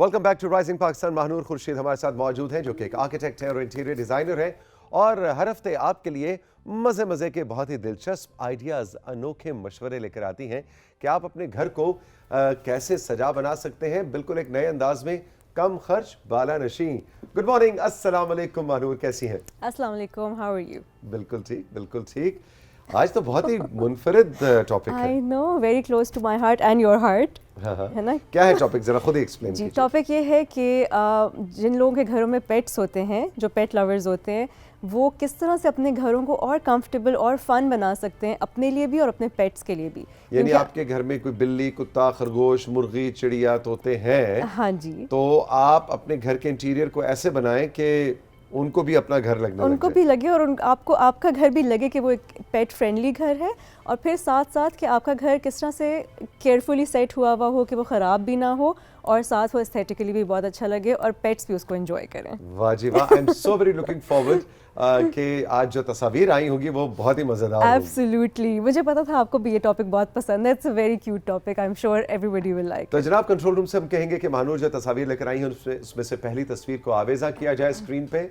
Welcome back to rising Pakistan. Mahnoor Khurshid हमारे साथ मौजूद हैं, जो कि एक आर्किटेक्ट है और इंटीरियर डिज़ाइनर है, और हर हफ्ते आपके लिए मज़े मज़े के बहुत ही दिलचस्प आइडियाज़, अनोखे मशवरे लेकर आती हैं कि आप अपने घर को कैसे सजा बना सकते हैं, बिल्कुल एक नए अंदाज में, कम खर्च बाला नशीं। गुड मॉर्निंग, अस्सलाम वालेकुम महानूर, कैसी हैं? अस्सलाम वालेकुम, हाउ आर यू? बिल्कुल ठीक, बिल्कुल ठीक। आज तो बहुत ही मुनफरिद टॉपिक है। I know, very close to my heart and your heart, है ना? क्या है टॉपिक, जरा खुद ही एक्सप्लेन जी, कीजिए। टॉपिक ये है कि जिन लोगों के घरों में पेट्स होते हैं, जो पेट लवर्स होते हैं, वो किस तरह से अपने घरों को और कंफर्टेबल और फन बना सकते हैं, अपने लिए भी और अपने पेट्स के लिए भी। यानी आपके घर में कोई बिल्ली, कुत्ता, खरगोश, मुर्गी, चिड़िया, तोते हैं, हाँ जी, तो आप अपने घर के इंटीरियर को ऐसे बनाएं कि उनको भी अपना घर लगने उनको लग भी लगे और आपको आपका घर भी लगे कि वो एक पेट फ्रेंडली घर है, और फिर साथ साथ कि आपका घर किस तरह से केयरफुली सेट हुआ हो कि वो ख़राब भी ना हो, और साथ वो एस्थेटिकली भी बहुत अच्छा लगे और पेट्स भी उसको एंजॉय करें। वाह जी वाह, I am so very looking forward कि आज जो तस्वीर आई होगी वो बहुत ही मज़ेदार होगी। एब्सोल्युटली, मुझे पता था आपको भी ये टॉपिक बहुत पसंद है। It's a very cute topic, I am sure everybody will like. तो जनाब, कंट्रोल रूम से हम कहेंगे कि महानूर जो तस्वीर लेकर आई हैं उसमें से पहली तस्वीर को आवेज़ा किया जाए स्क्रीन पे।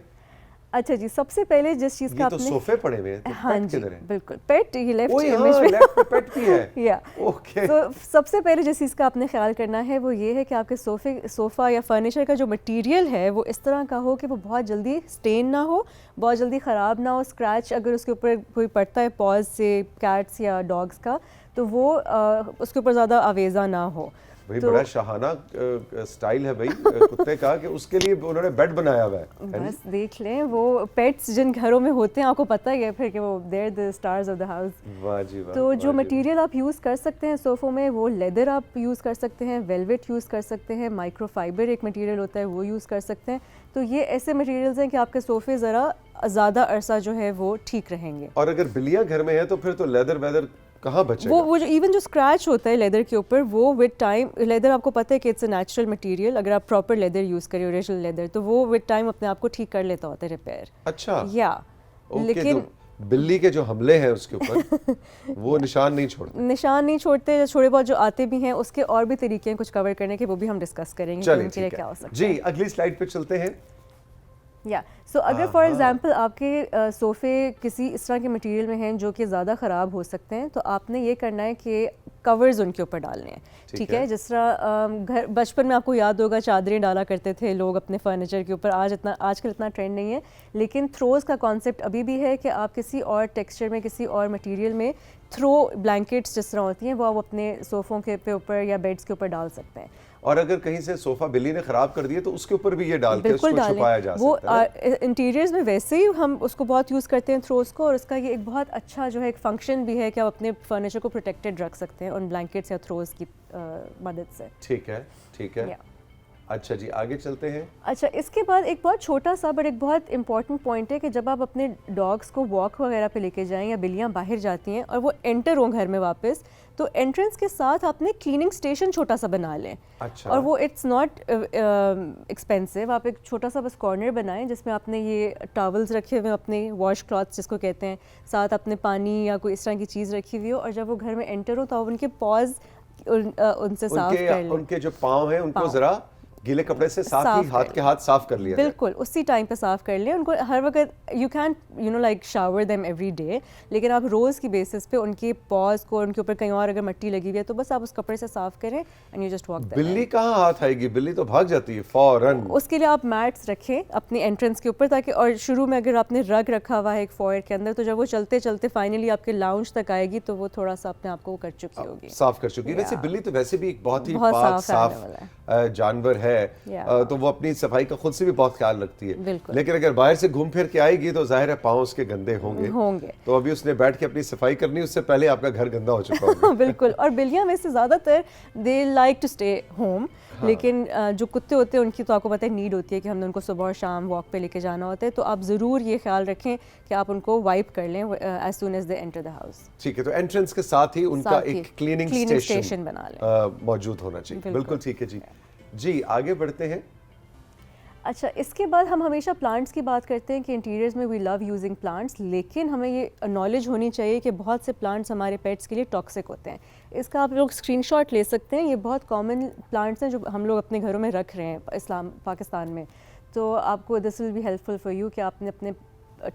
अच्छा जी, सबसे पहले जिस चीज़ का ये तो आपने सोफे पड़े हुए हैं, तो हाँ पेट जी, किधर है? बिल्कुल पेट ही लेफ्ट ओह इमेज हाँ, में लेफ्ट पे पेट भी है। या ओके। तो सबसे पहले जिस चीज़ का आपने ख्याल करना है वो ये है कि आपके सोफ़ा या फर्नीचर का जो मटेरियल है वो इस तरह का हो कि वो बहुत जल्दी स्टेन ना हो, बहुत जल्दी ख़राब ना हो। स्क्रैच अगर उसके ऊपर कोई पड़ता है पॉज से, कैट्स या डॉग्स का, तो वो उसके ऊपर ज़्यादा आवेज़ा ना हो। भाई बड़ा शाहाना स्टाइल है भाई कुत्ते का, कि उसके लिए उन्होंने बेड बनाया हुआ है। बस देख लें, वो पेट्स जिन घरों में होते हैं आपको पता ही है फिर कि वो they're the stars of the house. वाह जी वाह। तो जो मटेरियल आप यूज़ कर सकते हैं सोफ़ों में, वो लेदर आप यूज़ कर सकते हैं, वेलवेट यूज़ कर सकते हैं, माइक्रोफाइबर एक मटेरियल होता है वो यूज़ कर सकते हैं। तो ये ऐसे मटेरियल्स हैं कि आपके सोफ़े ज़रा ज़्यादा अरसा जो है वो ठीक रहेंगे। और अगर बिल्लियाँ घर में हैं तो फिर तो लेदर वेदर कहाँ बचेगा? वो जो इवन जो स्क्रैच होता है लेदर के ऊपर, वो विद टाइम, लेदर आपको पता है कि इट्स अ नेचुरल मटेरियल, अगर आप प्रॉपर लेदर यूज़ करें, ओरिजिनल लेदर, तो वो विद टाइम अपने आप को ठीक कर लेता होता है, रिपेयर। अच्छा या लेकिन बिल्ली के जो हमले हैं उसके ऊपर वो निशान नहीं छोड़ते। थोड़े बहुत जो आते भी हैं, उसके और भी तरीके हैं कुछ कवर करने के, वो भी हम डिस्कस करेंगे कि उनके लिए क्या हो सकता है। जी, अगली स्लाइड पे चलते हैं। या सो अगर फॉर एग्जांपल आपके सोफ़े किसी इस तरह के मटेरियल में हैं जो कि ज़्यादा ख़राब हो सकते हैं, तो आपने ये करना है कि कवर्स उनके ऊपर डालने हैं। ठीक है, जिस तरह घर बचपन में आपको याद होगा चादरें डाला करते थे लोग अपने फर्नीचर के ऊपर, आजकल इतना ट्रेंड नहीं है, लेकिन थ्रोज़ का कॉन्सेप्ट अभी भी है कि आप किसी और टेक्सचर में, किसी और मटेरियल में थ्रो ब्लैंकेट्स जिस तरह होती हैं वो आप अपने सोफ़ों के ऊपर या बेड्स के ऊपर डाल सकते हैं। और अगर कहीं से सोफा बिल्ली ने खराब कर दिया तो उसके ऊपर भी ये डाल के उसको छुपाया जा सकता है। वो इंटीरियर्स में वैसे ही हम उसको बहुत यूज़ करते हैं थ्रोस को, और उसका ये एक बहुत अच्छा जो है एक फंक्शन भी है कि आप अपने फर्नीचर को प्रोटेक्टेड रख सकते हैं उन ब्लैंकेट्स या थ्रोस की मदद से। ठीक है, ठीक है। अच्छा जी, आगे चलते हैं। अच्छा, इसके बाद एक बहुत छोटा सा बट एक बहुत इंपॉर्टेंट पॉइंट है कि जब आप अपने डॉग्स को वॉक वगैरह पे लेके जाएं या बिल्लियाँ बाहर जाती हैं और वो एंटर हों घर में वापस, तो एंट्रेंस के साथ आपने क्लीनिंग स्टेशन छोटा सा बना लें। अच्छा। और वो इट्स नॉट एक्सपेंसिव, आप एक छोटा सा बस कॉर्नर बनाएं जिसमें आपने ये टॉवल्स रखे हुए, अपने वॉश क्लॉथ्स जिसको कहते हैं, साथ अपने पानी या कोई इस तरह की चीज़ रखी हुई हो, और जब वो घर में एंटर हो तो आप उनके पॉज उनसे साफ कर लें। उनके जो पाँव हैं उनको ज़रा गीले कपड़े से साफ ही हाथ के हाथ साफ कर लिया, बिल्कुल उसी टाइम पे साफ कर लें उनको। हर वक्त you can like shower them every day, लेकिन आप रोज़ की बेसिस पे उनके पॉज को, उनके ऊपर कहीं और अगर मिट्टी लगी हुई है तो बस आप उस कपड़े से साफ करें एंड यू जस्ट वॉक। बिल्ली कहाँ हाथ आएगी, बिल्ली तो भाग जाती है फौरन। उसके लिए आप मैट्स रखें अपनी एंट्रेंस के ऊपर, ताकि, और शुरू में अगर आपने रग रखा हुआ है एक फॉयर के अंदर, तो जब वो चलते चलते फाइनली आपके लाउंज तक आएगी तो वो थोड़ा सा अपने आप को कर चुकी होगी, साफ कर चुकी है। वैसे बिल्ली तो वैसे भी एक बहुत ही पाक साफ जानवर है, तो वो अपनी सफाई का खुद से भी बहुत ख्याल रखती है। लेकिन अगर बाहर से घूम फिर के आएगी तो जाहिर है पाँव उसके गंदे होंगे। तो अभी उसने बैठ के अपनी सफाई करनी, उससे पहले आपका घर गंदा हो चुका होगा। बिल्कुल। और बिल्लियाँ वैसे ज़्यादातर they like to stay home, लेकिन जो कुत्ते होते हैं उनकी तो आपको पता है नीड होती है कि हमने उनको सुबह और शाम वॉक पे लेके जाना होता है, तो आप ज़रूर ये ख्याल रखें कि आप उनको वाइप कर लें as soon as they enter the house. ठीक है, तो एंट्रेंस के साथ ही उनका एक क्लीनिंग स्टेशन बना लें, मौजूद होना चाहिए। बिल्कुल ठीक है जी। जी, आगे बढ़ते हैं। اچھا اس کے بعد ہم ہمیشہ پلانٹس کی بات کرتے ہیں کہ انٹیریئرز میں وی لو یوزنگ پلانٹس، لیکن ہمیں یہ نالج ہونی چاہیے کہ بہت سے پلانٹس ہمارے پیٹس کے لیے ٹاکسک ہوتے ہیں. اس کا آپ لوگ اسکرین شاٹ لے سکتے ہیں. یہ بہت کامن پلانٹس ہیں جو ہم لوگ اپنے گھروں میں رکھ رہے ہیں پاکستان میں. تو آپ کو this will be helpful for you کہ آپ نے اپنے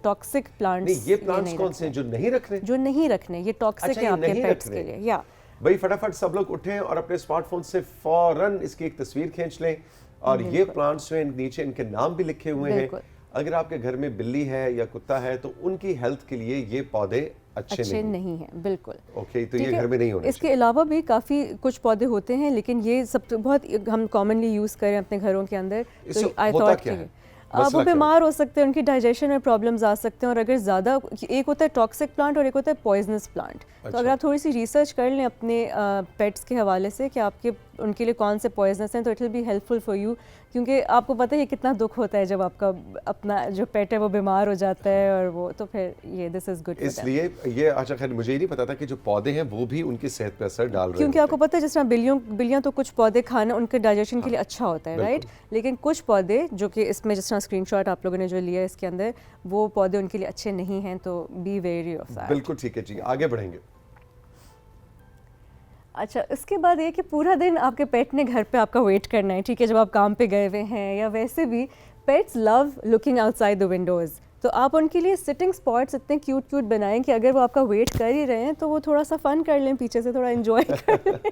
ٹاکسک پلانٹس. یہ پلانٹس کون سے ہیں جو نہیں رکھنے؟ جو نہیں رکھنے، یہ ٹاکسک ہے آپ کے پیٹس کے لیے. یا بھائی فٹافٹ سب لوگ اٹھیں اور اپنے اسمارٹ فون سے فوراً اس کی ایک تصویر کھینچ لیں. اور یہ پلانٹس جو ہیں نیچے ان کے نام بھی لکھے ہوئے ہیں. اگر آپ کے گھر میں بلی ہے یا کتا ہے تو ان کی ہیلتھ کے لیے یہ پودے اچھے نہیں ہیں. بالکل. اوکے، تو یہ گھر میں نہیں ہونے. اس کے علاوہ بھی کافی کچھ پودے ہوتے ہیں، لیکن یہ سب بہت ہم کامنلی یوز کریں اپنے گھروں کے اندر. تو آئی تھاٹ کہ وہ بیمار ہو سکتے ہیں، ان کی ڈائجیشن میں پرابلمز آ سکتے ہیں. اور اگر زیادہ، ایک ہوتا ہے ٹاکسک پلانٹ اور ایک ہوتا ہے پوائزنس پلانٹ. تو اگر آپ تھوڑی سی ریسرچ کر لیں اپنے پیٹس کے حوالے سے کہ آپ کے ان کے لیے کون سے پوائزنس ہیں، تو it will be helpful for you. کیونکہ آپ کو پتہ ہے یہ کتنا دکھ ہوتا ہے جب آپ کا اپنا جو پیٹ ہے وہ بیمار ہو جاتا ہے، اور وہ تو پھر یہ دس از گڈ. اس لیے یہ اچھا خیر مجھے یہ نہیں پتا تھا کہ جو پودے ہیں وہ بھی ان کی صحت پہ اثر ڈال رہے ہیں. کیونکہ آپ کو پتہ ہے جس طرح بلیاں تو کچھ پودے کھانا ان کے ڈائجیشن کے لیے اچھا ہوتا ہے، رائٹ. لیکن کچھ پودے جو کہ اس میں جس طرح اسکرین شاٹ آپ لوگوں نے جو لیا ہے اس کے اندر، وہ پودے ان کے لیے اچھے نہیں ہیں. تو بی ویری آف دیٹ. بالکل ٹھیک ہے جی، آگے بڑھیں گے. اچھا اس کے بعد یہ کہ پورا دن آپ کے پیٹ نے گھر پہ آپ کا ویٹ کرنا ہے، ٹھیک ہے، جب آپ کام پہ گئے ہوئے ہیں یا ویسے بھی. Pets love looking outside the windows. تو آپ ان کے لیے سٹنگ اسپاٹس اتنے کیوٹ کیوٹ بنائیں کہ اگر وہ آپ کا ویٹ کر ہی رہے ہیں تو وہ تھوڑا سا فن کر لیں، پیچھے سے تھوڑا انجوائے کر لیں.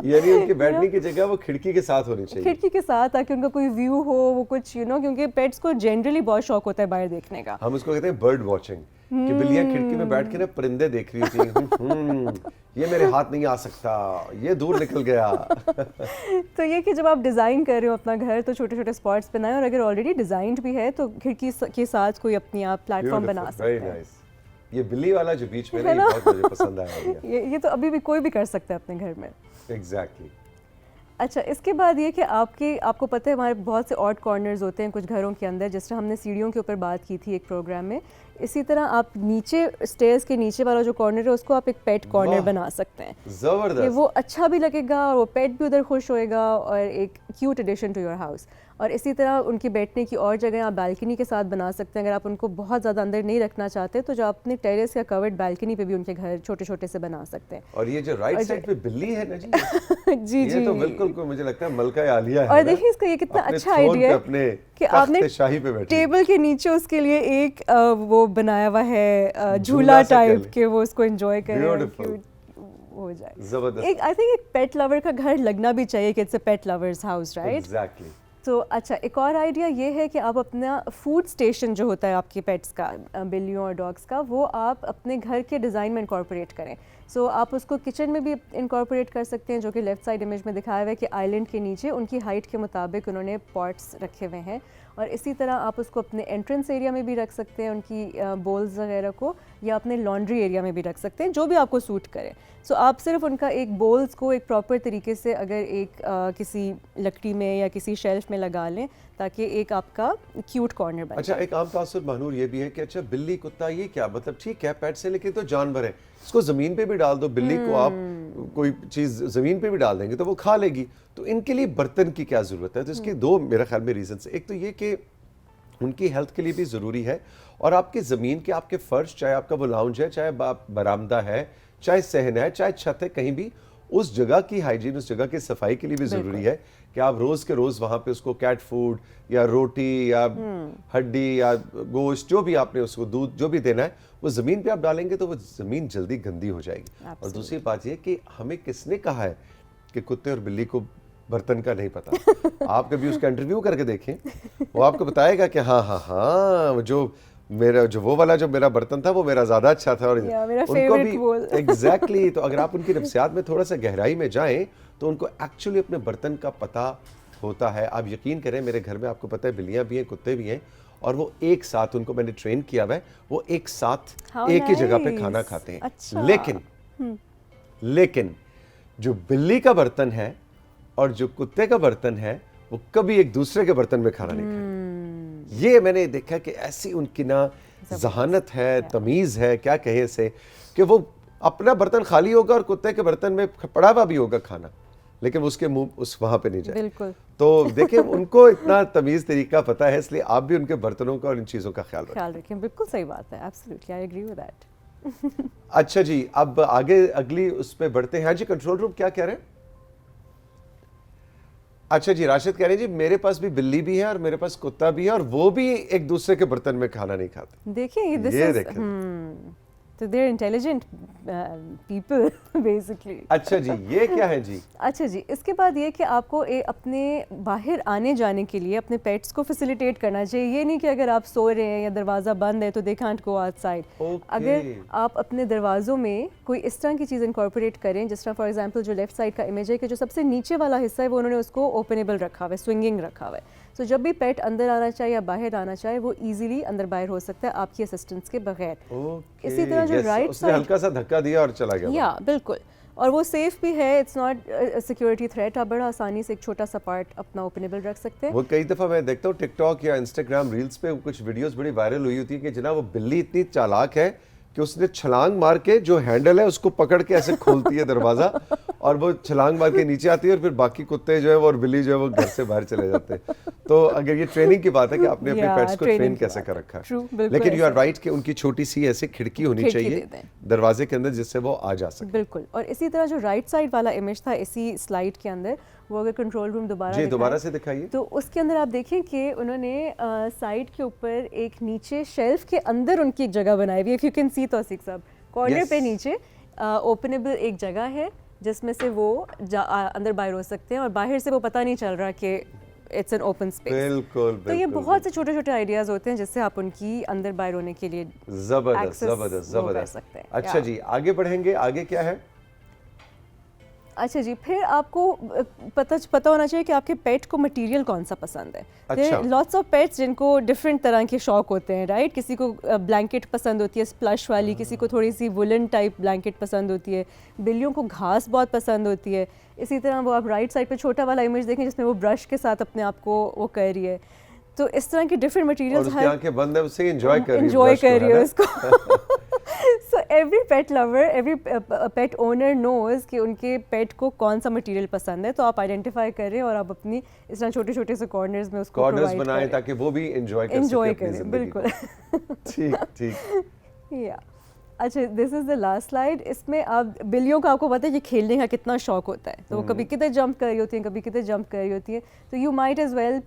یعنی ان کے بیٹھنے کی جگہ وہ کھڑکی کے ساتھ ہونی چاہیے. کھڑکی کے ساتھ، تاکہ ان کا کوئی ویو ہو، وہ کچھ کیونکہ پیٹس کو جنرلی بہت شوق ہوتا ہے باہر دیکھنے کا. ہم اس کو کہتے ہیں برڈ واچنگ، کہ بلیاں کھڑکی میں بیٹھ کے نا پرندے دیکھ رہی ہوتی ہیں. یہ میرے ہاتھ نہیں آ سکتا، یہ دور نکل گیا. تو یہ کہ جب آپ ڈیزائن کر رہے ہو اپنا گھر تو چھوٹے چھوٹے اسپاٹس بنائیں. اور اگر آلریڈی ڈیزائنڈ بھی ہے تو کھڑکی کے ساتھ کوئی اپنی آپ پلیٹ فارم بنا سکتے ہیں. یہ بلی والا جو بیچ میں ہے بہت مجھے پسند آیا. یہ تو ابھی بھی کوئی بھی کر سکتا ہے اپنے گھر میں. ایگزیکٹلی. اچھا اس کے بعد یہ کہ آپ کو پتہ ہے ہمارے بہت سے آڈ کارنرز ہوتے ہیں کچھ گھروں کے اندر، جس طرح ہم نے سیڑھیوں کے اوپر بات کی تھی ایک پروگرام میں. اسی طرح آپ نیچے اسٹیئرز کے نیچے والا جو کارنر ہے اس کو آپ ایک پیٹ کارنر بنا سکتے ہیں. زبردست. وہ اچھا بھی لگے گا اور وہ پیٹ بھی ادھر خوش ہوئے گا، اور ایک cute addition to your house. اور اسی طرح ان کے بیٹھنے کی اور جگہیں آپ بالکنی کے ساتھ بنا سکتے ہیں. اگر آپ ان کو بہت زیادہ اندر نہیں رکھنا چاہتے تو جو آپ اپنے ٹیرس یا کورڈ بالکنی پہ بھی ان کے گھر چھوٹے چھوٹے سے بنا سکتے ہیں. اور یہ جو رائٹ سائڈ پہ بلی ہے نا جی، جی یہ تو بالکل مجھے لگتا ہے ملکہ عالیہ ہے. اور دیکھیں اس کا یہ کتنا اچھا آئیڈیا ہے کہ آپ نے ٹیبل کے نیچے اس کے لیے ایک وہ بنایا ہوا ہے جھولا ٹائپ کہ وہ اس کو انجوائے کرے ہو جائے. زبردست. آئی تھنک ایک پیٹ لور کا گھر لگنا بھی چاہیے کہ it's a pet lovers house, right. Exactly. تو اچھا ایک اور آئیڈیا یہ ہے کہ آپ اپنا فوڈ اسٹیشن جو ہوتا ہے آپ کے پیٹس کا، بلیوں اور ڈاگس کا، وہ آپ اپنے گھر کے ڈیزائن میں انکارپوریٹ کریں. سو آپ اس کو کچن میں بھی انکارپوریٹ کر سکتے ہیں، جو کہ لیفٹ سائڈ امیج میں دکھایا ہوا ہے کہ آئلینڈ کے نیچے ان کی ہائٹ کے مطابق انہوں نے پاٹس رکھے ہوئے ہیں. اور اسی طرح آپ اس کو اپنے انٹرنس ایریا میں بھی رکھ سکتے ہیں ان کی بولز وغیرہ کو، یا اپنے لانڈری ایریا میں بھی رکھ سکتے ہیں، جو بھی آپ کو سوٹ کرے. سو آپ صرف ان کا ایک بولز کو ایک پراپر طریقے سے اگر ایک کسی لکڑی میں یا کسی شیلف میں لگا لیں تاکہ ایک آپ کا کیوٹ کارنر بنے. اچھا ایک عام تاثر مہنور یہ بھی ہے کہ اچھا بلی کتا یہ کیا مطلب ٹھیک ہے پیٹ سے، لیکن تو جانور ہے، اس کو زمین پہ بھی ڈال دو. بلی کو آپ کوئی چیز زمین پہ بھی ڈال دیں گے تو وہ کھا لے گی. تو ان کے لیے برتن کی کیا ضرورت ہے؟ تو اس کے دو میرے خیال میں ریزنس. ایک تو یہ کہ ان کی ہیلتھ کے لیے بھی ضروری ہے، اور آپ کے زمین کے آپ کے فرش، چاہے آپ کا وہ لاؤنج ہے، چاہے برآمدہ ہے، چاہے صحن ہے، چاہے چھت ہے، کہیں بھی اس جگہ کی ہائیجین، اس جگہ کی صفائی کے لیے بھی ضروری ہے کہ آپ روز کے روز وہاں پہ اس کو کیٹ فوڈ یا روٹی یا ہڈی یا گوشت جو بھی آپ نے اس کو دودھ جو بھی دینا ہے وہ زمین پہ آپ ڈالیں گے تو وہ زمین جلدی گندی ہو جائے گی. اور دوسری بات یہ کہ ہمیں کس نے کہا ہے کہ کتے اور بلی کو برتن کا نہیں پتا؟ آپ کبھی اس کا انٹرویو کر کے دیکھیں، وہ آپ کو بتائے گا کہ ہاں جو وہ والا جو میرا برتن تھا وہ میرا زیادہ اچھا تھا. اور ان کو بھی ایگزیکٹلی. تو اگر آپ ان کی نفسیات میں تھوڑا سا گہرائی میں جائیں تو ان کو ایکچولی اپنے برتن کا پتہ ہوتا ہے. آپ یقین کریں میرے گھر میں آپ کو پتہ ہے بلیاں بھی ہیں، کتے بھی ہیں، اور وہ ایک ساتھ، ان کو میں نے ٹرین کیا ہوا ہے، وہ ایک ساتھ ایک ہی جگہ پہ کھانا کھاتے ہیں. لیکن جو بلی کا برتن ہے اور جو کتے کا برتن ہے وہ کبھی ایک دوسرے کے برتن میں کھانا نہیں کھاتے. یہ میں نے دیکھا کہ ایسی ان کی نا ذہانت ہے، تمیز ہے، کیا کہے اسے، کہ وہ اپنا برتن خالی ہوگا اور کتے کے برتن میں پڑا ہوا بھی ہوگا کھانا. لیکن اس کے منہ اس وہاں پہ نہیں جائے. بالکل. تو دیکھیں ان کو اتنا تمیز طریقہ پتہ ہے, اس لیے آپ بھی ان کے برتنوں کا اور ان چیزوں کا خیال رکھیں. بالکل صحیح بات ہے, absolutely I agree with that. اچھا جی, اب آگے اگلی اس پہ بڑھتے ہیں. ہاں جی کنٹرول روم کیا کہہ رہے ہیں؟ اچھا جی, راشد کہہ رہے ہیں جی میرے پاس بھی بلی بھی ہے اور میرے پاس کتا بھی ہے اور وہ بھی ایک دوسرے کے برتن میں کھانا نہیں کھاتے. دیکھیں یہ دیکھیں تو they are intelligent people basically. اچھا جی, یہ کیا ہے جی؟ اچھا جی, اس کے بعد یہ کہ آپ کو اپنے باہر آنے جانے کے لیے اپنے پیٹس کو فیسیلیٹیٹ کرنا چاہیے. یہ نہیں کہ اگر آپ سو رہے ہیں یا دروازہ بند ہے تو they can't go out side. اگر آپ اپنے دروازوں میں کوئی اس طرح کی چیز انکارپوریٹ کریں, جس طرح فار ایگزامپل جو لیفٹ سائڈ کا امیج ہے کہ جو سب سے نیچے والا حصہ ہے وہ انہوں نے اس کو اوپنیبل رکھا ہوا ہے, سوئنگنگ رکھا ہوا ہے. تو جب بھی پیٹ اندر آنا چاہے یا باہر آنا چاہے وہ ایزیلی اندر باہر ہو سکتا ہے آپ کی اسسٹنس کے بغیر. اسی طرح جو رائٹ سائڈ ہلکا سا دھکا دیا اور چلا گیا. یا بالکل, اور وہ سیف بھی ہے, اٹس ناٹ سیکورٹی تھریٹ. آپ بڑا آسانی سے ایک چھوٹا سا پارٹ اپنا اوپنیبل رکھ سکتے ہیں. وہ کئی دفعہ میں دیکھتا ہوں ٹک ٹاک یا انسٹاگرام ریلز پہ کچھ ویڈیوز بڑی وائرل ہوئی ہوتی ہے کہ جناب وہ بلی اتنی چالاک ہے کہ اس نے چھلانگ مار کے جو ہینڈل ہے اس کو پکڑ کے ایسے کھولتی ہے دروازہ اور وہ چھلانگ مار کے نیچے آتی ہے اور پھر باقی کتے جو ہے اور بلی جو ہے وہ گھر سے باہر چلے جاتے ہیں. تو اگر یہ ٹریننگ کی بات ہے کہ آپ نے اپنے پیٹس کو ٹرین کیسے کر رکھا ہے, لیکن یو آر رائٹ کہ ان کی چھوٹی سی ایسے کھڑکی ہونی چاہیے دروازے کے اندر جس سے وہ آ جا سکے. بالکل. اور اسی طرح جو رائٹ سائڈ والا امیج تھا اسی سلائیڈ کے اندر, وہ اگر کنٹرول روم دوبارہ سے دکھائیے تو اس کے اندر آپ دیکھیں کہ انہوں نے سائڈ کے اوپر ایک نیچے شیلف کے اندر ان کی ایک جگہ بنائی ہوئی ہے. اف یو کین سی توثیق صاحب, کارنر پہ نیچے اوپنیبل ایک جگہ ہے جس میں سے وہ اندر باہر ہو سکتے ہیں اور باہر سے وہ پتہ نہیں چل رہا کہ اٹس این اوپن اسپیس. بالکل. تو یہ بہت سے چھوٹے چھوٹے آئیڈیاز ہوتے ہیں جس سے آپ ان کی اندر باہر ہونے کے لیے زبردست. اچھا جی, آگے بڑھیں گے. آگے کیا ہے؟ اچھا جی, پھر آپ کو پتہ ہونا چاہیے کہ آپ کے پیٹ کو مٹیریل کون سا پسند ہے. لاٹس آف پیٹس جن کو ڈفرینٹ طرح کے شوق ہوتے ہیں, رائٹ. کسی کو بلینکٹ پسند ہوتی ہے سپلش والی, کسی کو تھوڑی سی وولن ٹائپ بلینکٹ پسند ہوتی ہے, بلیوں کو گھاس بہت پسند ہوتی ہے. اسی طرح وہ آپ رائٹ سائڈ پہ چھوٹا والا امیج دیکھیں جس میں وہ برش کے ساتھ اپنے آپ کو وہ کر رہی ہے. تو اس طرح کے ڈفرینٹ مٹیریلز ہیں, آنکھیں بند ہے اسے انجوائے کر رہی ہے اس کو. So every pet lover, every pet owner knows کہ ان کے پیٹ کو کون سا مٹیریل پسند ہے. تو آپ آئیڈینٹیفائی کریں اور آپ اپنی اس طرح چھوٹے چھوٹے سے کارنرز میں اس کو کارنرز بنائیں تاکہ وہ بھی انجوائے کریں. بالکل ٹھیک. یا اچھا, دس از دا لاسٹ سلائڈ. اس میں آپ بلیوں کا آپ کو پتہ ہے کہ کھیلنے کا کتنا شوق ہوتا ہے, تو وہ کبھی کدھر جمپ کر رہی ہوتی ہیں, کبھی کدھر جمپ کر رہی ہوتی ہیں. تو you might as well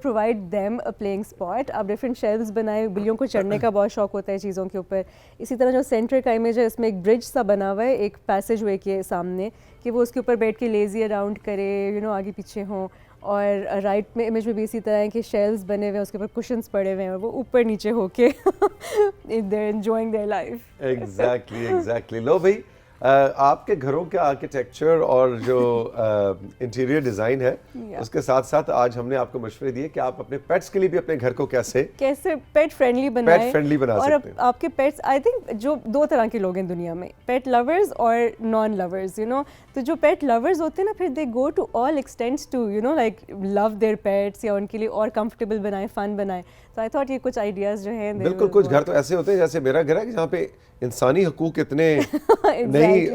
provide them a playing spot. آپ ڈفرینٹ شیلفز بنائیں. بلیوں کو چڑھنے کا بہت شوق ہوتا ہے چیزوں کے اوپر. اسی طرح جو سینٹر کا امیج ہے اس میں ایک برج سا بنا ہوا ہے ایک پیسج وے کے سامنے, کہ وہ اس کے اوپر بیٹھ کے لیزی اراؤنڈ کرے, آگے پیچھے ہوں. اور رائٹ میں امیج میں بھی اسی طرح ہے کہ شیلز بنے ہوئے ہیں, اس کے اوپر کشنز پڑے ہوئے ہیں اور وہ اوپر نیچے ہو کے they're enjoying their life. Exactly. لو بھائی, آپ کے گھروں کا آرکیٹیکچر اور جو انٹیریئر ڈیزائن ہے اس کے ساتھ ساتھ آج ہم نے آپ کو مشورے دیے کہ آپ اپنے پیٹس کے لیے بھی اپنے گھر کو کیسے پیٹ فرینڈلی بنا اور سکتے ہیں. آپ کے پیٹس, آئی تھنک جو دو طرح کے لوگ ہیں دنیا میں, پیٹ لورز اور نان لورز. تو جو پیٹ لورز ہوتے ہیں نا, پھر they go to all extents to like love their pets, یا ان کے لیے اور کمفرٹیبل بنائیں, فن بنائیں. تو آئی تھاٹ یہ کچھ آئیڈیاز جو ہیں بالکل. کچھ گھر تو ایسے ہوتے ہیں جیسے میرا گھر ہے جہاں پہ انسانی حقوق اتنے نہیں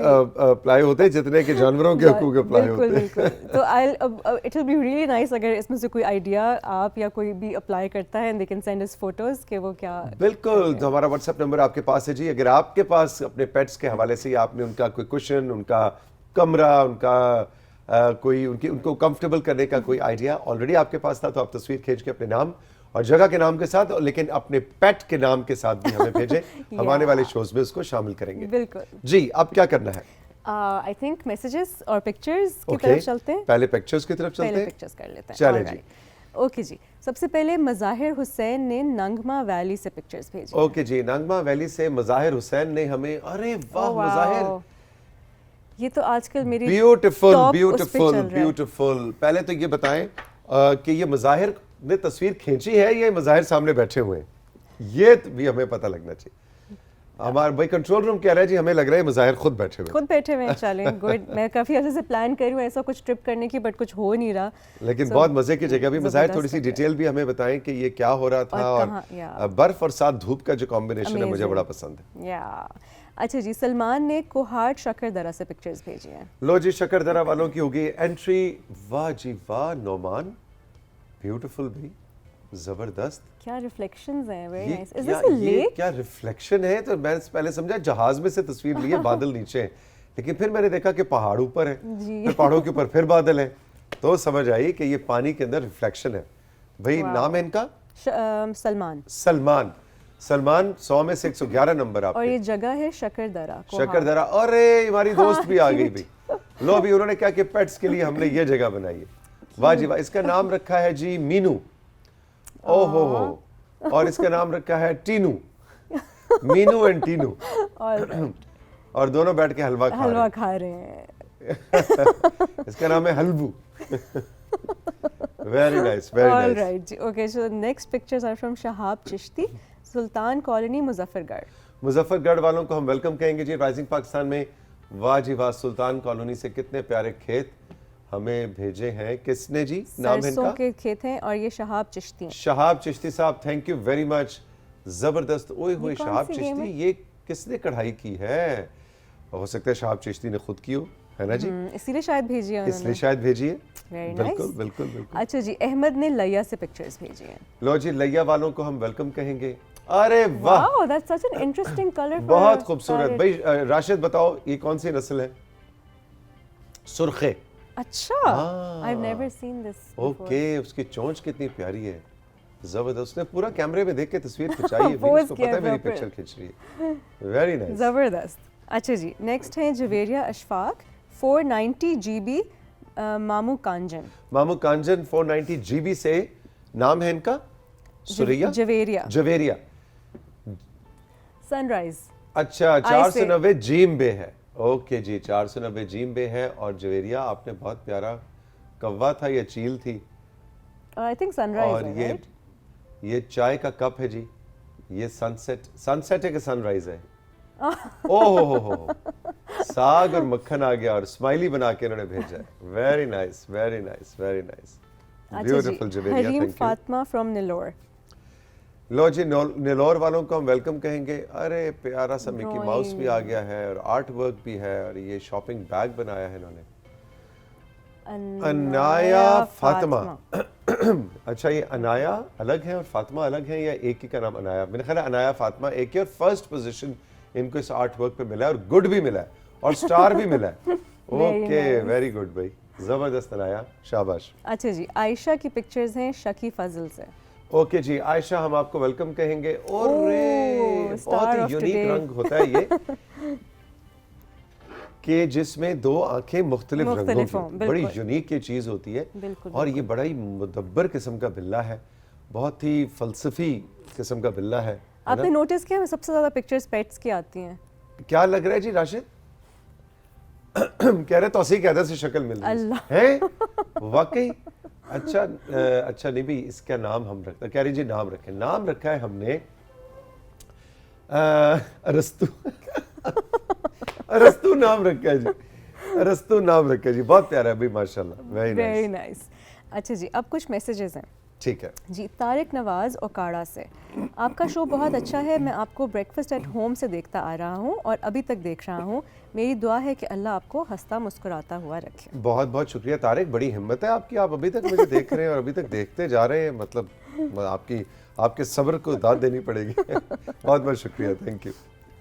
اپلائی ہوتے جتنے کہ جانوروں کے حقوق اپلائی ہوتے ہیں. تو it will be really nice اگر اس میں سے کوئی آئیڈیا آپ یا کوئی بھی اپلائی کرتا ہے, they can send us photos کہ وہ کیا. بالکل. تو ہمارا واٹس ایپ نمبر آپ کے پاس ہے جی. اگر آپ کے پاس اپنے پیٹس کے حوالے سے آپ نے ان کا کوئی کشن, ان کا کمرہ, ان کا کوئی ان کو کمفرٹیبل کرنے کا کوئی آئیڈیا آلریڈی آپ کے پاس تھا, تو آپ تصویر کھینچ کے اپنے نام اور جگہ کے نام کے ساتھ, لیکن اپنے پیٹ کے نام کے ساتھ بھی ہمیں بھیجیں. ہم آنے والے شوز میں اس کو شامل کریں گے. بالکل جی. اب کیا کرنا ہے؟ آئی تھنک میسیجز اور پکچرز کی طرف چلتے ہیں. پہلے پکچرز کی طرف چلتے ہیں. پکچرز کر لیتے ہیں. چلیں جی. اوکے جی. سب سے پہلے مظاہر حسین نے ننگما ویلی سے پکچرز بھیجی. اوکے جی. ننگما ویلی سے مظاہر حسین نے ہمیں, ارے واہ مظاہر, یہ تو آج کل میری بیوٹیفل. پہلے تو یہ بتائیں کہ یہ مظاہر نے تصویر کھینچی ہے یا مظاہر سامنے بیٹھے ہوئے ہیں, یہ بھی ہمیں پتہ لگنا چاہیے. ہمارا بھائی کنٹرول روم کہہ رہا ہے جی ہمیں لگ رہا ہے مظاہر خود بیٹھے ہوئے ہیں. چلیں گڈ. میں کافی عرصے سے پلان کر رہی ہوں ایسا کچھ ٹرپ کرنے کی, بٹ کچھ ہو نہیں رہا. لیکن بہت مزے کی جگہ بھی. مظاہر تھوڑی سی ڈیٹیل بھی ہمیں بتائیں کہ یہ کیا ہو رہا تھا, اور برف اور ساتھ دھوپ کا جو کمبینیشن ہے مجھے بڑا پسند ہے. अच्छा जी, सलमान ने कोहाट शकरदरा से पिक्चर्स भेजी हैं। लो जी, शकरदरा वालों की होगी एंट्री। वाह जी वाह नोमान, ब्यूटीफुल भी, जबरदस्त। क्या रिफ्लेक्शंस हैं, वेरी ये नाइस। इज क्या, दिस अ ये लेक? क्या रिफ्लेक्शन है? तो मैं पहले समझा जहाज में से तस्वीर ली है, बादल नीचे हैं, लेकिन फिर मैंने देखा कि पहाड़ ऊपर है, फिर पहाड़ों के ऊपर फिर बादल है, तो समझ आई कि ये पानी के अंदर रिफ्लेक्शन है। भाई नाम है इनका सलमान। सलमान। सलमान 100 में से 111 नंबर और आपके। ये जगह है शकरदरा। शकरदरा। अरे हमारी दोस्त भी आ गई भाई। लो अभी उन्होंने क्या कि पेट्स के लिए हमने ये जगह बनाई है। वाह जी वाह। इसका नाम रखा है जी मीनू। ओहो हो। और इसका नाम रखा है टीनू। मीनू एंड टीनू। और दोनों बैठ के हलवा खा रहे हैं। इसका नाम है Halwu. Very nice, very nice. Alright जी, okay, so next pictures are from Shahab Chishti, Sultan colony, Muzaffargarh. Muzaffargarh वालों को हम वेलकम कहेंगे जी राइजिंग पाकिस्तान में। वाह जी वाह, सुल्तान कॉलोनी से कितने प्यारे खेत हमें भेजे हैं। किसने जी? नाम है सरसों इनका? के खेत हैं और ये शहाब चिश्ती हैं। शहाब चिश्ती साहब, थैंक यू वेरी मच। जबरदस्त। ओए होए, कौन शहाब सी गेम चिश्ती, है? ये किसने कढ़ाई की है? हो सकता है शहाब चिश्ती ने खुद की हो, है ना जी? इसीलिए शायद भेजी है इसलिए उन्होंने। शायद भेजी है। वेरी बिल्कुल नाइस। बिल्कुल बिल्कुल। अच्छा जी, अहमद ने लिया से पिक्चर्स भेजी हैं। लो जी, लिया वालों को हम वेलकम कहेंगे। अरे वाह, wow, that's such an interesting colour. बहुत खूबसूरत। भाई राशिद बताओ ये कौन सी नस्ल है? सुर्खे। अच्छा, हाँ। I have never seen this. Okay, उसकी चोंच कितनी प्यारी है, जबरदस्त। उसने पूरा कैमरे में देख के तस्वीर खिंचाई है, Pose उसको किया पता है मेरी proper। पिक्चर खिंच रही है। Very nice. जबरदस्त। अच्छा जी, नेक्स्ट है जवेरिया अशफाक 490 GB मामू कांजन। मामू कांजन 490 GB से। नाम है इनका सुरैया जवेरिया। जवेरिया। सनराइज। अच्छा, 490 जीम बे है। ओके जी, 490 जीम बे है। और जवेरिया आपने बहुत प्यारा कव्वा था या चील थी। आई थिंक सनराइज और है, right? ये चाय का कप है जी। ये सनसेट है कि सनराइज है? ओहो हो, साग और मक्खन आ गया और स्माइली बना के इन्होंने भेजा है। Very nice, very nice, very nice, beautiful Javeria, Hareem thank you. Fatima from Nellore. लो जी, नेलोर वालों को हम वेलकम कहेंगे। अरे प्यारा सा मिकी माउस भी आ गया है और आर्ट वर्क भी है और ये शॉपिंग बैग बनाया है इन्होंने। अनाया फातिमा। अच्छा, ये अनाया अलग है और फातिमा अलग है या एक ही का नाम अनाया? मेरे ख्याल है अनाया फातिमा एक ही। और फर्स्ट पोजीशन इनको इस आर्ट वर्क पे मिला है और गुड भी मिला है और स्टार भी मिला है। ओके, वेरी गुड भाई, जबरदस्त अनाया, शाबाश। अच्छा जी, आयशा की पिक्चर्स हैं शकी फजल से। ओके जी, आयशा हम आपको वेलकम कहेंगे। और बहुत star he of unique today। रंग होता है ये कि जिसमें दो आंखें मुख्तलिफ रंगों की मुख्तलिफ हों, होती हैं। बड़ी बिल्कुल। यूनिक ये चीज़ होती है। बिल्कुल, और ये बड़ा ही मुदब्बर किस्म का बिल्ला है, बहुत ही फलसफी किस्म का बिल्ला है ना? आपने नोटिस किया सबसे ज्यादा पिक्चर्स पेट्स की आती हैं। क्या लग रहा है जी राशिद? कह रहे तौसीक हैदर से शक्ल मिल रही अल्लाह। है वाकई। अच्छा अच्छा, नहीं भी इसका नाम हम रखते, कह रही जी नाम रखें। नाम रखा है हमने अरस्तु। अरस्तु नाम रखा है जी, अरस्तु नाम रखा है जी, बहुत प्यारा है भाई, माशाल्लाह, वेरी नाइस। नाइस। अच्छा जी, अब कुछ मैसेजेस हैं ठीक है जी। तारिक नवाज ओकाड़ा से, आपका शो बहुत अच्छा है, मैं आपको ब्रेकफास्ट एट होम से देखता आ रहा हूँ और अभी तक देख रहा हूँ। मेरी दुआ है कि अल्लाह आपको हंसता मुस्कुराता हुआ रखे। बहुत बहुत शुक्रिया तारिक, बड़ी हिम्मत है आपकी, आप अभी तक मुझे देख रहे हैं और अभी तक देखते जा रहे हैं। मतलब आपके सब्र को दाद देनी पड़ेगी। बहुत बहुत शुक्रिया, थैंक यू।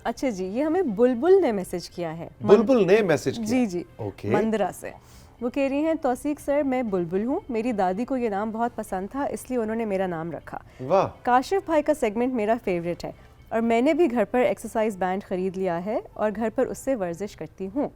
अच्छा जी, ये हमें बुलबुल ने मैसेज किया है। बुलबुल ने मैसेज किया? जी जी, ओके। मंदरा से। वो कह रही हैं, तौसीक सर मैं बुलबुल हूँ, मेरी दादी को ये नाम बहुत पसंद था इसलिए उन्होंने मेरा नाम रखा। वाह। काशिफ भाई का सेगमेंट मेरा फेवरेट है और मैंने भी घर पर एक्सरसाइज बैंड ख़रीद लिया है और घर पर उससे वर्जिश करती हूँ।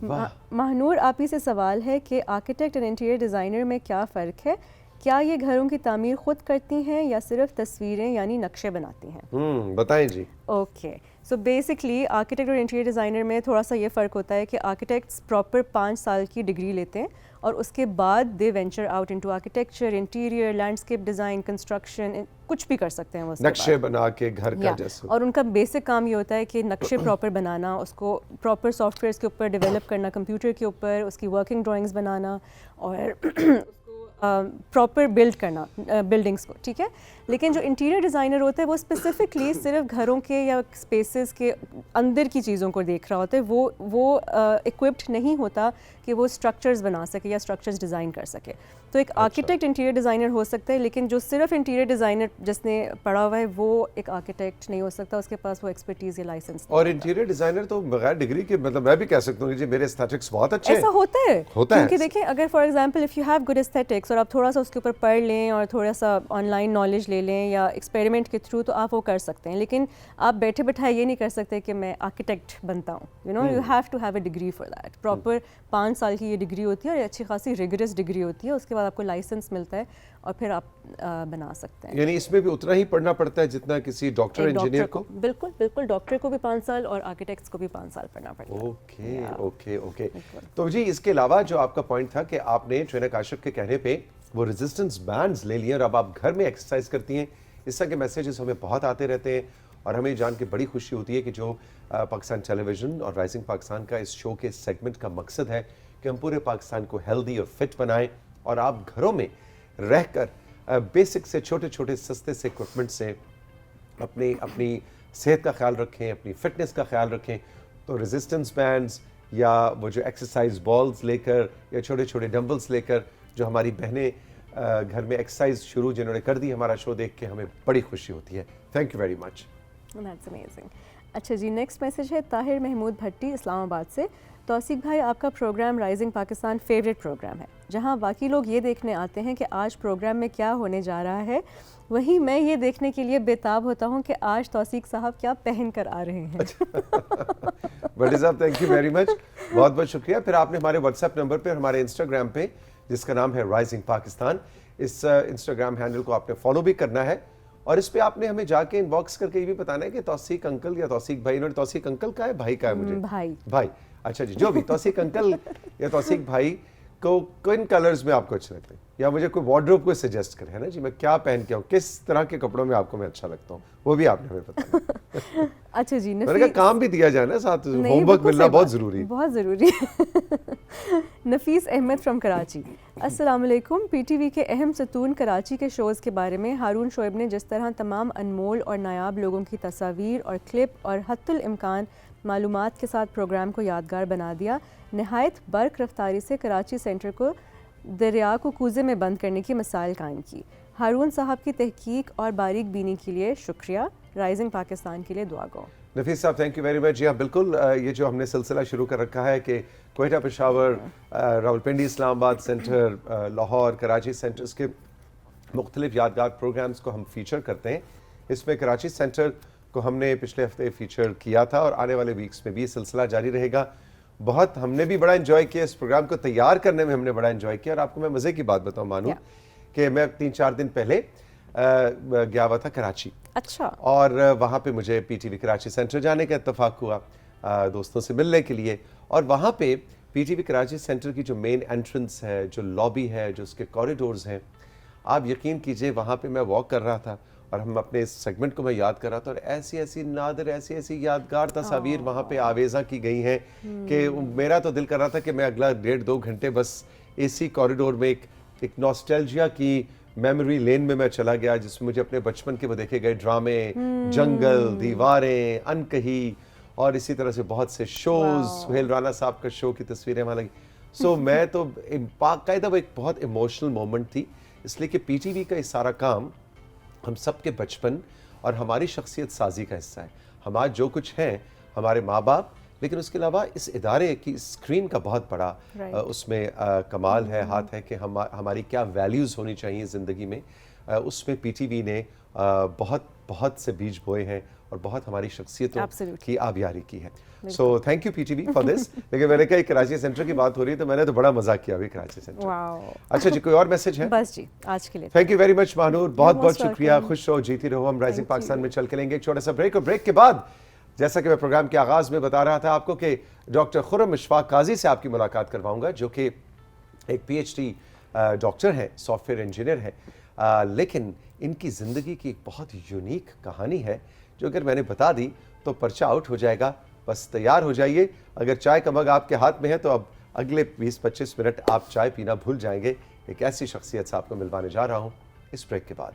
महानूर आप ही से सवाल है कि आर्किटेक्ट एंड इंटीरियर डिज़ाइनर में क्या फ़र्क है? क्या ये घरों की तामीर खुद करती हैं या सिर्फ तस्वीरें यानी नक्शे बनाती हैं? बताएं जी। ओके, सो बेसिकली आर्किटेक्ट और इंटीरियर डिज़ाइनर में थोड़ा सा ये फ़र्क होता है कि आर्किटेक्ट्स प्रॉपर 5 साल की डिग्री लेते हैं और उसके बाद they venture out into architecture, interior, landscape design, construction, कुछ भी कर सकते हैं वो नक्शे बना के घर का जैसे। और उनका बेसिक काम ये होता है कि नक्शे प्रॉपर बनाना, उसको प्रॉपर सॉफ्टवेयर्स के ऊपर डेवलप करना, कंप्यूटर के ऊपर उसकी वर्किंग ड्राइंग्स बनाना और उसको प्रॉपर बिल्ड करना बिल्डिंग्स को, ठीक है। लेकिन जो इंटीरियर डिज़ाइनर होता है वो स्पेसिफिकली सिर्फ घरों के या स्पेसेस के अंदर की चीज़ों को देख रहा होता है, वो इक्विप्ड नहीं होता कि वो स्ट्रक्चर्स बना सके या स्ट्रक्चर्स डिज़ाइन कर सके। तो एक आर्किटेक्ट इंटीरियर डिज़ाइनर हो सकता है, लेकिन जो सिर्फ इंटीरियर डिज़ाइनर जिसने पढ़ा हुआ है वो एक आर्किटेक्ट नहीं हो सकता, उसके पास वो एक्सपर्टीज़ या लाइसेंस। और इंटीरियर डिज़ाइनर तो बगैर डिग्री के, मतलब मैं भी कह सकता हूँ कि जी मेरे एस्थेटिक्स बहुत अच्छे हैं। ऐसा होता है क्योंकि है। देखें, अगर for example if you have good aesthetics और आप थोड़ा सा उसके ऊपर पढ़ लें और थोड़ा सा ऑनलाइन नॉलेज ले लें या एक्सपेरिमेंट के थ्रू, तो आप वो कर सकते हैं। लेकिन आप बैठे बैठाए ये नहीं कर सकते कि मैं आर्किटेक्ट बनता हूँ, you know, you have to have a degree for that. Proper 5 साल की ये डिग्री होती है और अच्छी खासी रिगरस डिग्री होती है, उसके बाद आपको लाइसेंस मिलता है और फिर आप बना सकते हैं। यानी इसमें भी उतना ही पढ़ना पड़ता है जितना किसी डॉक्टर इंजीनियर को? बिल्कुल बिल्कुल, डॉक्टर को भी 5 साल और आर्किटेक्ट्स को भी 5 साल पढ़ना पड़ता है। Okay okay okay. तो जी इसके अलावा जो आपका पॉइंट था कि आपने ट्रेनर काशिफ के कहने पे वो रेजिस्टेंस बैंड्स ले लिए और अब आप घर में एक्सरसाइज करती हैं, इस तरह के मैसेजेस हमें बहुत आते रहते हैं और हमें जान के बड़ी खुशी होती है कि जो पाकिस्तान टेलीविज़न और राइजिंग पाकिस्तान का इस शो के सेगमेंट का मकसद है कि हम पूरे पाकिस्तान को हेल्दी और फिट बनाएं और आप घरों में रहकर बेसिक से छोटे छोटे सस्ते से इक्विपमेंट से अपनी सेहत का ख्याल रखें, अपनी फिटनेस का ख्याल रखें। तो रेजिस्टेंस बैंड्स या वो जो एक्सरसाइज बॉल्स लेकर या छोटे छोटे डंबल्स लेकर जो हमारी बहनें घर में एक्सरसाइज शुरू जिन्होंने कर दी हमारा शो देख के, हमें बड़ी खुशी होती है। Thank you very much. That's amazing. अच्छा जी, नेक्स्ट मैसेज है ताहिर महमूद भट्टी इस्लामाबाद से। तौसीक भाई, आपका program rising Pakistan favourite program है, जहां बाकी लोग ये देखने आते हैं कि आज प्रोग्राम में क्या होने जा रहा है, वहीं मैं ये देखने के लिए बेताब होता हूं कि आज तौसीक साहब क्या पहन कर आ रहे हैं। बड़ी साहब थैंक यू वेरी मच, बहुत बहुत शुक्रिया। फिर आपने हमारे व्हाट्सएप नंबर पे, हमारे इंस्टाग्राम पे जिसका नाम है राइजिंग पाकिस्तान, इस इंस्टाग्राम हैंडल को आपने फॉलो भी करना है और इस पे आपने हमें जाके इनबॉक्स करके ये भी बताना है कि तौसीक अंकल या तौसीक भाई, इन्होंने तौसीक अंकल का है, भाई का है मुझे? भाई। अच्छा जी, जो भी तौसीक अंकल या तौसीक भाई को किन कलर्स में आपको अच्छे लगते हैं, या मुझे कोई वार्डरोब को सजेस्ट करे, है ना जी, मैं क्या पहन के आऊँ, किस तरह के कपड़ों में आपको मैं अच्छा लगता हूँ, वो भी आपने हमें बताया। अच्छा जी, मैंने कहा काम भी दिया जाए ना साथ, होमवर्क मिलना बहुत ज़रूरी है। नफीस अहमद फ्रॉम कराची, अस्सलाम वालेकुम। पीटीवी के अहम सतून कराची के शोज़ के बारे में हारून शोएब ने जिस तरह तमाम अनमोल और नायाब लोगों की तस्वीर और क्लिप और हत्तुल इम्कान मालूमात के साथ प्रोग्राम को यादगार बना दिया, नहायत बर्क रफ्तारी से कराची सेंटर को दरिया को कूजे में बंद करने की मिसाल कायम की। हारून साहब की तहकीक और बारीक बीनी के लिए शुक्रिया, राइजिंग पाकिस्तान के लिए दुआ गो। नफीस साहब थैंक यू वेरी मच। जी हाँ बिल्कुल, ये जो हमने सिलसिला शुरू कर रखा है कि कोयटा, पेशावर, रावलपिंडी, इस्लामाबाद सेंटर, लाहौर, कराची सेंटर्स के मुख्तलिफ यादगार प्रोग्राम्स को हम फीचर करते हैं। इसमें कराची सेंटर को हमने पिछले हफ्ते फीचर किया था और आने वाले वीक्स में भी ये सिलसिला जारी रहेगा। बहुत हमने भी बड़ा एंजॉय किया, इस प्रोग्राम को तैयार करने में हमने बड़ा एंजॉय किया। और आपको मैं मज़े की बात बताऊँ मानू कि मैं 3-4 दिन पहले गया हुआ था कराची। अच्छा। और वहाँ पे मुझे पीटीवी कराची सेंटर जाने का इत्तेफाक हुआ दोस्तों से मिलने के लिए। और वहाँ पे पीटीवी कराची सेंटर की जो मेन एंट्रेंस है, जो लॉबी है, जो उसके कॉरिडोर्स हैं, आप यकीन कीजिए वहाँ पे मैं वॉक कर रहा था और हम अपने इस सेगमेंट को मैं याद कर रहा था और ऐसी ऐसी नादिर, ऐसी ऐसी यादगार तस्वीर वहाँ पे आवेज़ा की गई हैं कि मेरा तो दिल कर रहा था कि मैं अगला 1.5-2 घंटे बस इसी कॉरिडोर में एक नॉस्टैल्जिया की मेमोरी लेन में मैं चला गया, जिसमें मुझे अपने बचपन के वो देखे गए ड्रामे, जंगल, दीवारें, अनकही और इसी तरह से बहुत से शोज, सुहेल राना साहब का शो की तस्वीरें वहाँ लगी। सो मैं तो बाकायदा वो एक बहुत इमोशनल मोमेंट थी, इसलिए कि पीटीवी का ये सारा काम हम सब के बचपन और हमारी शख्सियत साजी का हिस्सा है। हम आज जो कुछ हैं, हमारे माँ बाप, लेकिन उसके अलावा इस इदारे की स्क्रीन का बहुत बड़ा उसमें कमाल है, हाथ है कि हमारी क्या वैल्यूज़ होनी चाहिए ज़िंदगी में। उसमें पीटीवी ने बहुत बहुत से बीज बोए हैं और बहुत हमारी शख्सियतों की आबियारी की है। So thank you PTV for this. लेकिन मैंने कहा कराची सेंटर की बात हो रही है तो मैंने तो बड़ा मज़ा किया अभी कराची सेंटर। अच्छा जी, कोई और मैसेज है? बस जी, आज के लिए thank you very much Mahnoor, बहुत बहुत शुक्रिया। खुश रहो, जीती रहो। हम राइजिंग पाकिस्तान में चल के लेंगे एक छोटा सा ब्रेक और ब्रेक के बाद जैसा कि मैं प्रोग्राम के आगाज़ में बता रहा था आपको कि डॉक्टर खुर्रम इशफाक काजी से आपकी मुलाकात करवाऊंगा, जो कि एक पीएचडी डॉक्टर हैं, सॉफ्टवेयर इंजीनियर हैं, लेकिन इनकी ज़िंदगी की एक बहुत यूनिक कहानी है जो अगर मैंने बता दी तो पर्चा आउट हो जाएगा। बस तैयार हो जाइए, अगर चाय का मग आपके हाथ में है तो अब अगले 20-25 मिनट आप चाय पीना भूल जाएंगे ایک ایسی شخصیت سے آپ کو ملوانے جا رہا ہوں اس بریک کے بعد.